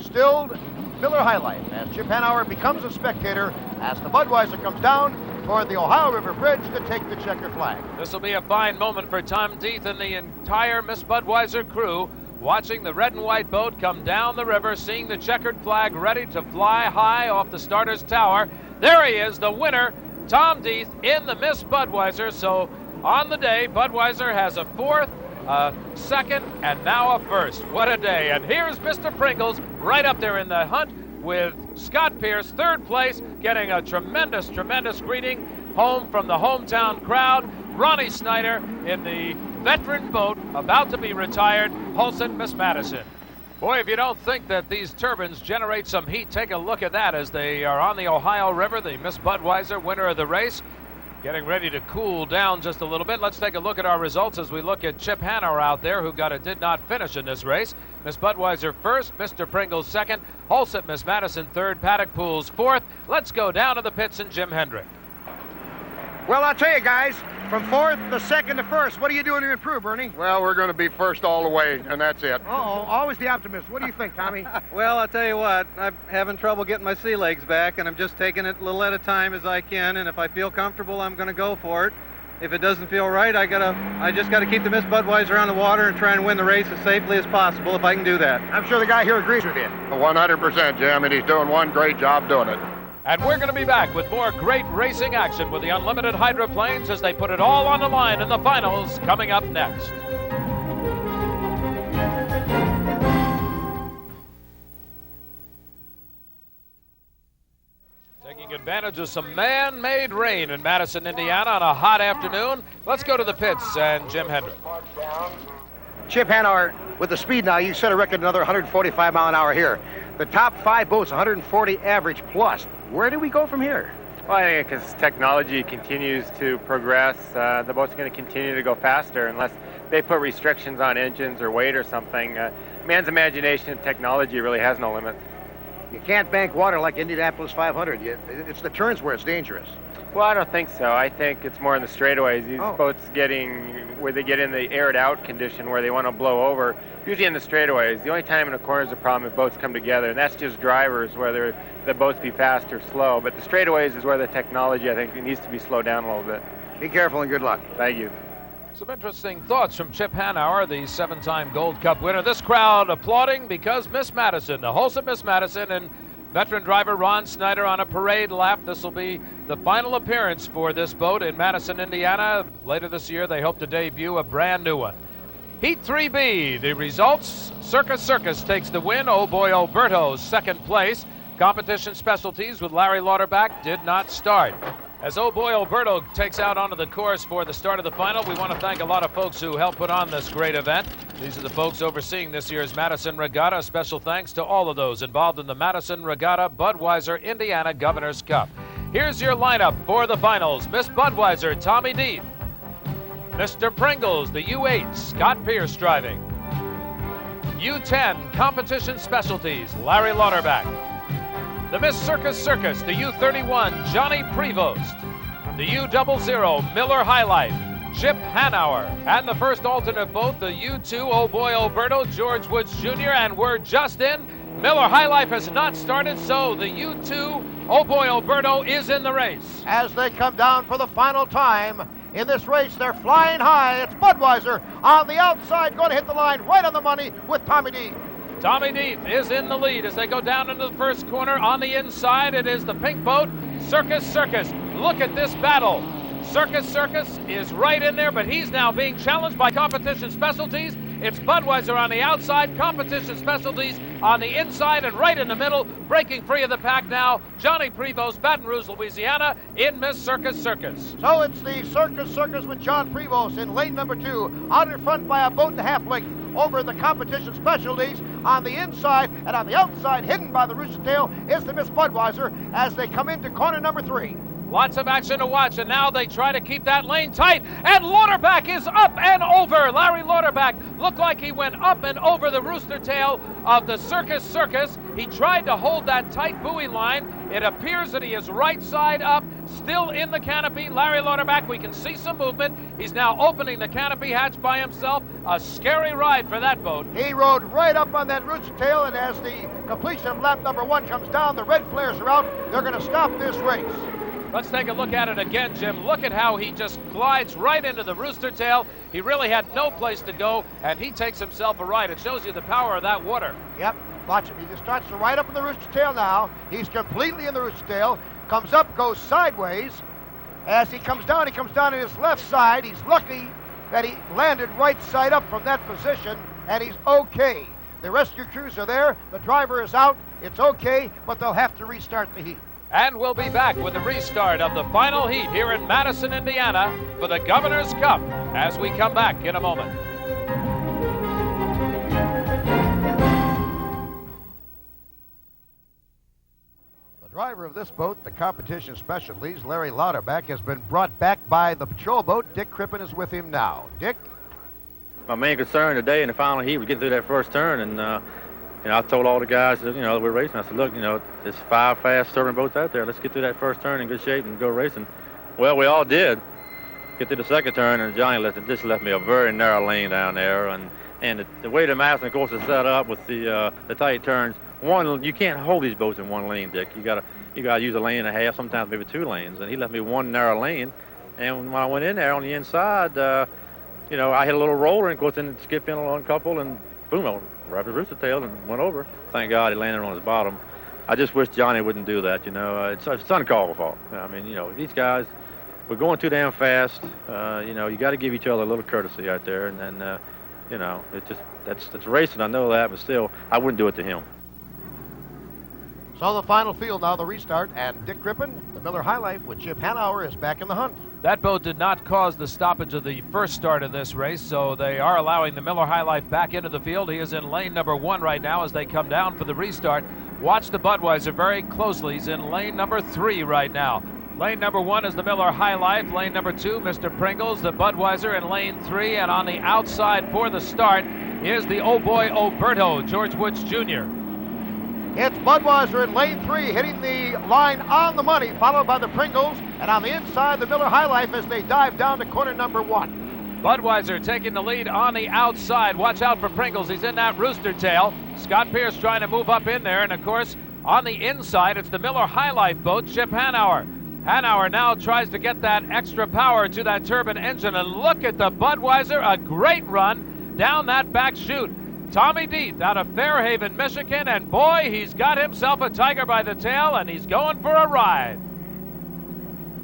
stilled Miller High Life as Chip Hanauer becomes a spectator as the Budweiser comes down toward the Ohio River Bridge to take the checker flag. This will be a fine moment for Tom Deeth and the entire Miss Budweiser crew, watching the red and white boat come down the river, seeing the checkered flag ready to fly high off the starter's tower. There he is, the winner, Tom Deeth, in the Miss Budweiser. So on the day, Budweiser has a 4th, a 2nd, and now a 1st. What a day. And here's Mr. Pringles right up there in the hunt with Scott Pierce, 3rd place, getting a tremendous, tremendous greeting home from the hometown crowd. Ronnie Snyder in the veteran boat about to be retired, Holset Miss Madison. Boy, if you don't think that these turbines generate some heat, take a look at that as they are on the Ohio River. The Miss Budweiser, winner of the race, getting ready to cool down just a little bit. Let's take a look at our results as we look at Chip Hanauer out there, who did not finish in this race. Miss Budweiser 1st, Mr. Pringles 2nd, Holset Miss Madison 3rd, Paddock Pools 4th. Let's go down to the pits and Jim Hendrick. Well, I'll tell you guys, from 4th to 2nd to 1st, what are you doing to improve, Bernie? Well, we're going to be 1st all the way, and that's it. Uh-oh, always the optimist. What do you think, Tommy? Well, I'll tell you what, I'm having trouble getting my sea legs back, and I'm just taking it a little at a time as I can, and if I feel comfortable, I'm going to go for it. If it doesn't feel right, I just got to keep the Miss Budweiser on the water and try and win the race as safely as possible if I can do that. I'm sure the guy here agrees with you. 100%, Jim, and he's doing one great job doing it. And we're going to be back with more great racing action with the unlimited hydroplanes as they put it all on the line in the finals coming up next. Taking advantage of some man-made rain in Madison, Indiana on a hot afternoon. Let's go to the pits and Jim Hendrick. Chip Hanauer, with the speed now, you set a record another 145 mile an hour here. The top 5 boats, 140 average plus. Where do we go from here? Well, I think as technology continues to progress, the boats are going to continue to go faster unless they put restrictions on engines or weight or something. Man's imagination and technology really has no limit. You can't bank water like Indianapolis 500. It's the turns where it's dangerous. Well, I don't think so. I think it's more in the straightaways. These boats where they get in the aired out condition where they want to blow over, usually in the straightaways. The only time in a corner is a problem if boats come together, and that's just drivers, whether the boats be fast or slow. But the straightaways is where the technology, I think, needs to be slowed down a little bit. Be careful and good luck. Thank you. Some interesting thoughts from Chip Hanauer, the 7-time Gold Cup winner. This crowd applauding because Miss Madison, the wholesome Miss Madison, and veteran driver Ron Snyder on a parade lap. This will be the final appearance for this boat in Madison, Indiana. Later this year, they hope to debut a brand new one. Heat 3B, the results. Circus Circus takes the win. Oh boy, Alberto's second place. Competition specialties with Larry Lauterbach did not start. As Oh Boy Alberto takes out onto the course for the start of the final, we want to thank a lot of folks who helped put on this great event. These are the folks overseeing this year's Madison Regatta. Special thanks to all of those involved in the Madison Regatta Budweiser Indiana Governor's Cup. Here's your lineup for the finals. Miss Budweiser, Tommy Deeth. Mr. Pringles, the U8, Scott Pierce driving. U10, Competition Specialties, Larry Lauterbach. The Miss Circus Circus, the U31, Johnny Prevost. The U00, Miller High Life, Chip Hanauer. And the first alternate boat, the U2, Oh Boy Alberto, George Woods Jr. And we're just in. Miller High Life has not started, so the U2, Oh Boy Alberto, is in the race. As they come down for the final time in this race, they're flying high. It's Budweiser on the outside, going to hit the line right on the money with Tommy Deeth. Tommy Deeth is in the lead as they go down into the first corner. On the inside, it is the pink boat, Circus Circus. Look at this battle. Circus Circus is right in there, but he's now being challenged by Competition Specialties. It's Budweiser on the outside, Competition Specialties on the inside, and right in the middle, breaking free of the pack now, Johnny Prevost, Baton Rouge, Louisiana, in Miss Circus Circus. So it's the Circus Circus with John Prevost in lane number 2, out in front by a boat and a half length over the Competition Specialties. On the inside and on the outside, hidden by the Rooster Tail, is the Miss Budweiser as they come into corner number 3. Lots of action to watch, and now they try to keep that lane tight, and Lauterbach is up and over. Larry Lauterbach looked like he went up and over the rooster tail of the Circus Circus. He tried to hold that tight buoy line. It appears that he is right side up, still in the canopy. Larry Lauterbach, we can see some movement. He's now opening the canopy hatch by himself. A scary ride for that boat. He rode right up on that rooster tail, and as the completion of lap number 1 comes down, the red flares are out. They're going to stop this race. Let's take a look at it again, Jim. Look at how he just glides right into the rooster tail. He really had no place to go, and he takes himself a ride. It shows you the power of that water. Yep, watch him. He just starts to ride up in the rooster tail now. He's completely in the rooster tail. Comes up, goes sideways. As he comes down to his left side. He's lucky that he landed right side up from that position, and he's okay. The rescue crews are there. The driver is out. It's okay, but they'll have to restart the heat. And we'll be back with the restart of the final heat here in Madison, Indiana for the Governor's Cup as we come back in a moment. The driver of this boat, the Competition Specialties, Larry Lauterbach, has been brought back by the patrol boat. Dick Crippen is with him now. Dick? My main concern today in the final heat was getting through that first turn, and I told all the guys that, that we're racing. I said, look, there's 5 fast serving boats out there. Let's get through that first turn in good shape and go racing. Well, we all did. Get to the second turn, and Johnny just left me a very narrow lane down there. And the way the Madison, of course, is set up with the tight turns, you can't hold these boats in one lane, Dick. You gotta use a lane and a half, sometimes maybe 2 lanes. And he left me one narrow lane. And when I went in there on the inside, I hit a little roller and, of course, then skipped in on a couple, and boom, I grabbed his rooster tail and went over. Thank God he landed on his bottom. I just wish Johnny wouldn't do that, It's uncalled for. I mean, these guys, we're going too damn fast. You got to give each other a little courtesy out there. And then, that's racing. I know that, but still, I wouldn't do it to him. So the final field now, the restart, and Dick Crippen, the Miller High Life with Chip Hanauer, is back in the hunt. That boat did not cause the stoppage of the first start of this race, so they are allowing the Miller High Life back into the field. He is in lane number 1 right now as they come down for the restart. Watch the Budweiser very closely. He's in lane number 3 right now. Lane number 1 is the Miller High Life. Lane number 2, Mr. Pringles, the Budweiser in lane 3. And on the outside for the start is the Oh Boy Alberto, George Woods Jr. It's Budweiser in lane 3, hitting the line on the money, followed by the Pringles, and on the inside, the Miller High Life as they dive down to corner number 1. Budweiser taking the lead on the outside. Watch out for Pringles. He's in that rooster tail. Scott Pierce trying to move up in there. And, of course, on the inside, it's the Miller High Life boat, Chip Hanauer. Hanauer now tries to get that extra power to that turbine engine. And look at the Budweiser. A great run down that back chute. Tommy Deeth out of Fairhaven, Michigan. And, boy, he's got himself a tiger by the tail, and he's going for a ride.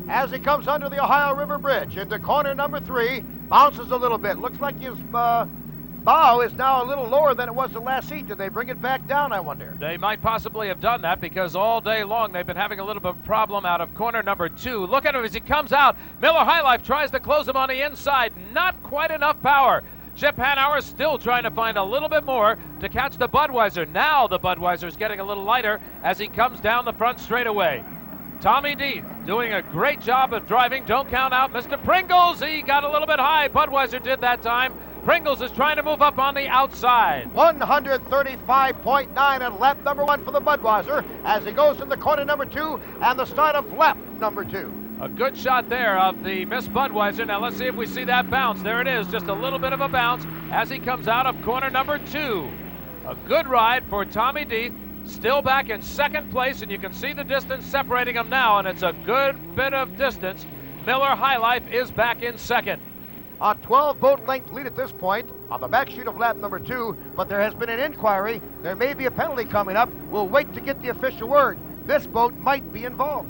As he comes under the Ohio River Bridge into corner number 3, bounces a little bit. Looks like his bow is now a little lower than it was the last heat. Did they bring it back down, I wonder? They might possibly have done that because all day long they've been having a little bit of problem out of corner number 2. Look at him as he comes out. Miller High Life tries to close him on the inside. Not quite enough power. Chip Hanauer still trying to find a little bit more to catch the Budweiser. Now the Budweiser's getting a little lighter as he comes down the front straightaway. Tommy Deeth doing a great job of driving. Don't count out Mr. Pringles. He got a little bit high. Budweiser did that time. Pringles is trying to move up on the outside. 135.9 at lap number 1 for the Budweiser as he goes into corner number 2 and the start of lap number 2. A good shot there of the Miss Budweiser. Now let's see if we see that bounce. There it is, just a little bit of a bounce as he comes out of corner number 2. A good ride for Tommy Deeth. Still back in second place, and you can see the distance separating them now, and it's a good bit of distance. Miller High Life is back in second. A 12-boat length lead at this point on the back chute of lap number 2, but there has been an inquiry. There may be a penalty coming up. We'll wait to get the official word. This boat might be involved.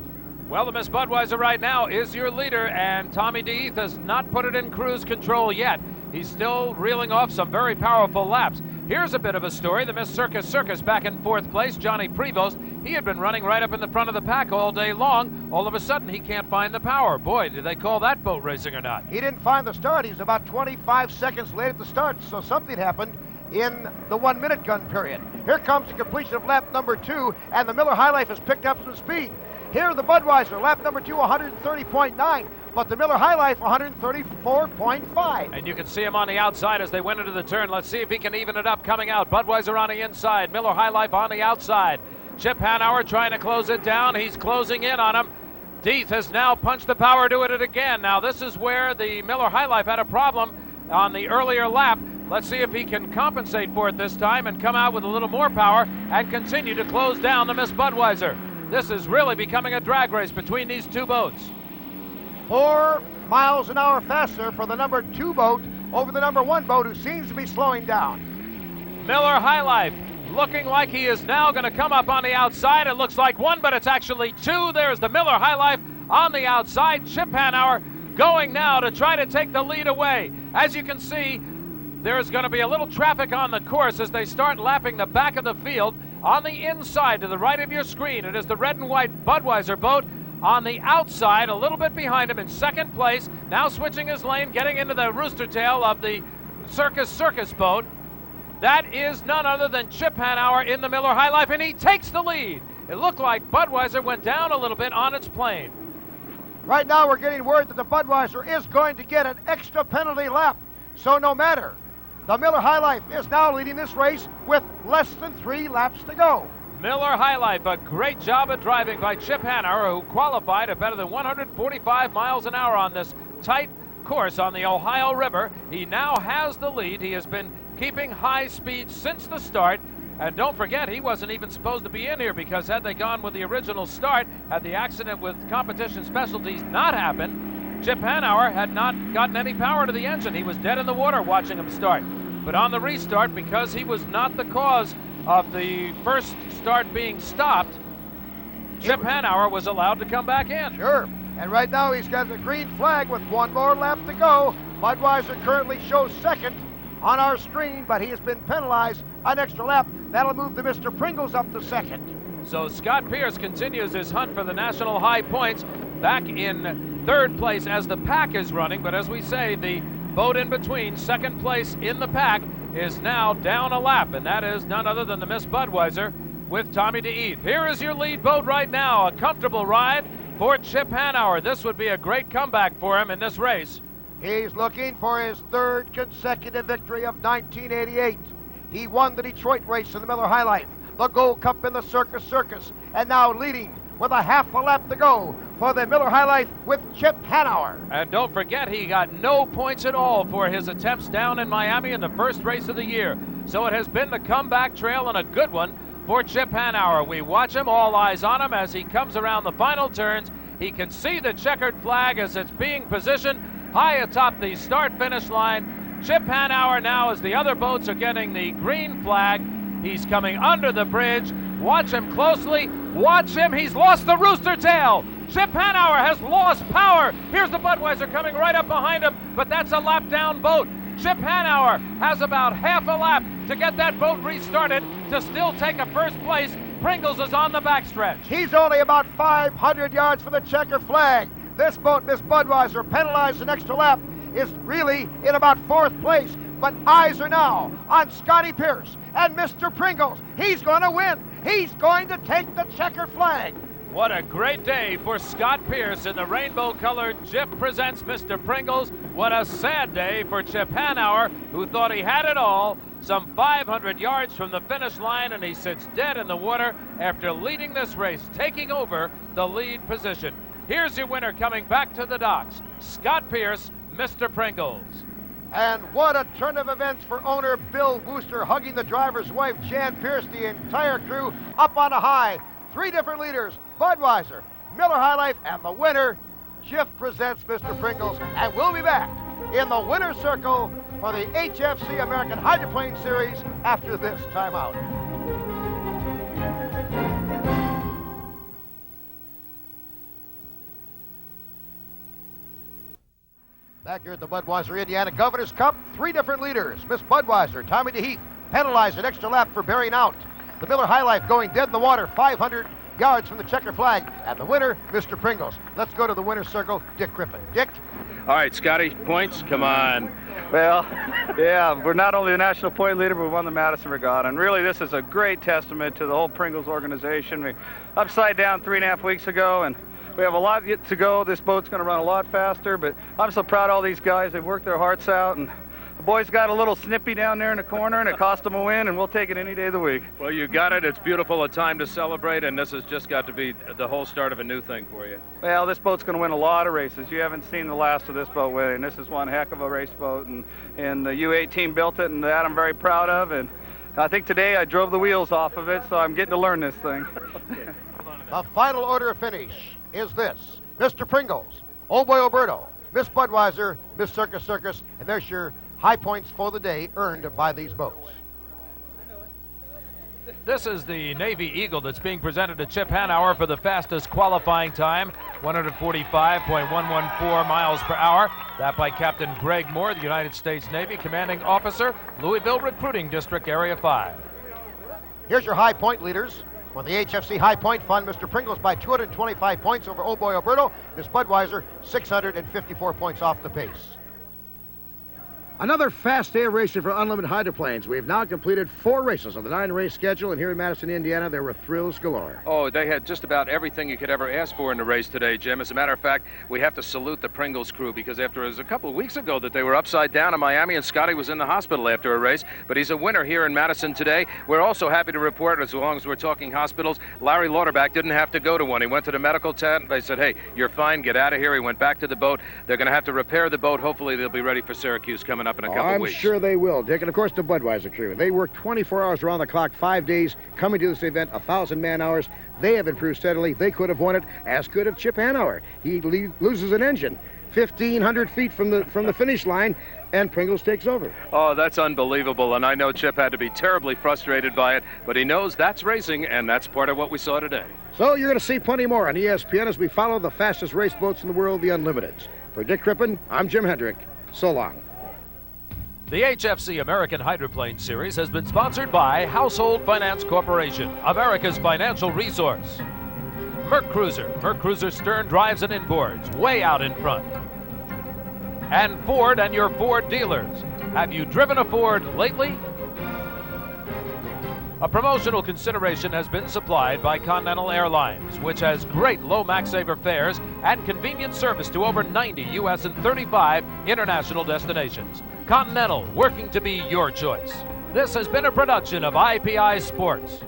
Well, the Miss Budweiser right now is your leader, and Tommy Deeth has not put it in cruise control yet. He's still reeling off some very powerful laps. Here's a bit of a story. The Miss Circus back in 4th place. Johnny Prevost, he had been running right up in the front of the pack all day long. All of a sudden, he can't find the power. Boy, did they call that boat racing or not? He didn't find the start. He's about 25 seconds late at the start, so something happened in the 1-minute gun period. Here comes the completion of lap number 2, and the Miller High Life has picked up some speed. Here, the Budweiser, lap number 2, 130.9. But the Miller High Life, 134.5. And you can see him on the outside as they went into the turn. Let's see if he can even it up coming out. Budweiser on the inside, Miller High Life on the outside. Chip Hanauer trying to close it down. He's closing in on him. Deeth has now punched the power to it again. Now this is where the Miller High Life had a problem on the earlier lap. Let's see if he can compensate for it this time and come out with a little more power and continue to close down the Miss Budweiser. This is really becoming a drag race between these two boats. 4 miles an hour faster for the number 2 boat over the number 1 boat, who seems to be slowing down. Miller High Life looking like he is now going to come up on the outside. It looks like 1, but it's actually 2. There's the Miller High Life on the outside. Chip Hanauer going now to try to take the lead away. As you can see, there's going to be a little traffic on the course as they start lapping the back of the field. On the inside to the right of your screen, it is the red and white Budweiser boat. On the outside, a little bit behind him in second place, now switching his lane, getting into the rooster tail of the Circus boat. That is none other than Chip Hanauer in the Miller High Life, and he takes the lead. It looked like Budweiser went down a little bit on its plane. Right now we're getting word that the Budweiser is going to get an extra penalty lap. So no matter, the Miller High Life is now leading this race with less than 3 laps to go. Miller High Life, a great job of driving by Chip Hanauer, who qualified at better than 145 miles an hour on this tight course on the Ohio River. He now has the lead. He has been keeping high speed since the start. And don't forget, he wasn't even supposed to be in here, because had they gone with the original start, had the accident with competition specialties not happened, Chip Hanauer had not gotten any power to the engine. He was dead in the water watching him start. But on the restart, because he was not the cause of the first start being stopped, Chip Hanauer was allowed to come back in. Sure. And right now he's got the green flag with 1 more lap to go. Budweiser currently shows second on our screen, but he has been penalized an extra lap. That'll move the Mr. Pringles up to second. So Scott Pierce continues his hunt for the national high points, back in 3rd place as the pack is running. But as we say, the boat in between, second place in the pack, is now down a lap, and that is none other than the Miss Budweiser with Tommy Deeth. Here is your lead boat right now, a comfortable ride for Chip Hanauer. This would be a great comeback for him in this race. He's looking for his 3rd consecutive victory of 1988. He won the Detroit race in the Miller High Life, the Gold Cup in the Circus, and now leading with a half a lap to go for the Miller High Life with Chip Hanauer. And don't forget, he got no points at all for his attempts down in Miami in the first race of the year. So it has been the comeback trail, and a good one for Chip Hanauer. We watch him, all eyes on him as he comes around the final turns. He can see the checkered flag as it's being positioned high atop the start-finish line. Chip Hanauer now, as the other boats are getting the green flag, he's coming under the bridge. Watch him closely. Watch him. He's lost the rooster tail. Chip Hanauer has lost power. Here's the Budweiser coming right up behind him, but that's a lap down boat. Chip Hanauer has about half a lap to get that boat restarted to still take a first place. Pringles is on the backstretch. He's only about 500 yards from the checker flag. This boat, Miss Budweiser, penalized an extra lap, is really in about fourth place. But eyes are now on Scotty Pierce and Mr. Pringles. He's going to win. He's going to take the checker flag. What a great day for Scott Pierce in the rainbow-colored Chip Presents Mr. Pringles. What a sad day for Chip Hanauer, who thought he had it all. Some 500 yards from the finish line, and he sits dead in the water after leading this race, taking over the lead position. Here's your winner coming back to the docks, Scott Pierce, Mr. Pringles. And what a turn of events for owner Bill Wooster, hugging the driver's wife, Jan Pierce, the entire crew up on a high. 3 different leaders, Budweiser, Miller High Life, and the winner, Chip Presents Mr. Pringles. And we'll be back in the winner's circle for the HFC American Hydroplane Series after this timeout. Back here at the Budweiser Indiana Governor's Cup, 3 different leaders. Miss Budweiser, Tommy DeHeath, penalized an extra lap for bearing out. The Miller High Life going dead in the water, 500 yards from the checker flag. And the winner, Mr. Pringles. Let's go to the winner's circle, Dick Crippen. Dick? All right, Scotty, points, come on. Well, yeah, we're not only the national point leader, but we won the Madison Regatta. And really, this is a great testament to the whole Pringles organization. We upside down 3.5 weeks ago, and we have a lot yet to go. This boat's going to run a lot faster, but I'm so proud of all these guys. They've worked their hearts out, and the boys got a little snippy down there in the corner, and it cost them a win, and we'll take it any day of the week. Well, you got it. It's beautiful, a time to celebrate, and this has just got to be the whole start of a new thing for you. Well, this boat's going to win a lot of races. You haven't seen the last of this boat winning. This is one heck of a race boat, and the U8 team built it, and that I'm very proud of. And I think today I drove the wheels off of it, so I'm getting to learn this thing. The final order of finish is this. Mr. Pringles, Old Boy Alberto, Miss Budweiser, Miss Circus Circus, and there's your high points for the day earned by these boats. This is the Navy Eagle that's being presented to Chip Hanauer for the fastest qualifying time, 145.114 miles per hour. That by Captain Greg Moore, the United States Navy Commanding Officer, Louisville Recruiting District, Area 5. Here's your high point leaders. For the HFC High Point Fund, Mr. Pringles by 225 points over Old Boy Alberto. Miss Budweiser, 654 points off the pace. Another fast day of racing for unlimited hydroplanes. We have now completed 4 races on the 9-race schedule, and here in Madison, Indiana, there were thrills galore. Oh, they had just about everything you could ever ask for in the race today, Jim. As a matter of fact, we have to salute the Pringles crew, because after it was a couple of weeks ago that they were upside down in Miami, and Scotty was in the hospital after a race, but he's a winner here in Madison today. We're also happy to report, as long as we're talking hospitals, Larry Lauterbach didn't have to go to one. He went to the medical tent. They said, hey, you're fine, get out of here. He went back to the boat. They're going to have to repair the boat. Hopefully they'll be ready for Syracuse coming up in a couple of weeks. I'm sure they will, Dick. And of course, the Budweiser crew. They work 24 hours around the clock, 5 days, coming to this event, 1,000 man-hours. They have improved steadily. They could have won it, as could have Chip Hanauer. He loses an engine 1,500 feet from the finish line, and Pringles takes over. Oh, that's unbelievable, and I know Chip had to be terribly frustrated by it, but he knows that's racing, and that's part of what we saw today. So you're going to see plenty more on ESPN as we follow the fastest race boats in the world, the Unlimiteds. For Dick Crippen, I'm Jim Hendrick. So long. The HFC American Hydroplane Series has been sponsored by Household Finance Corporation, America's financial resource. Merc Cruiser. Merc Cruiser stern drives and inboards, way out in front. And Ford and your Ford dealers. Have you driven a Ford lately? A promotional consideration has been supplied by Continental Airlines, which has great low MaxSaver fares and convenient service to over 90 U.S. and 35 international destinations. Continental, working to be your choice. This has been a production of IPI Sports.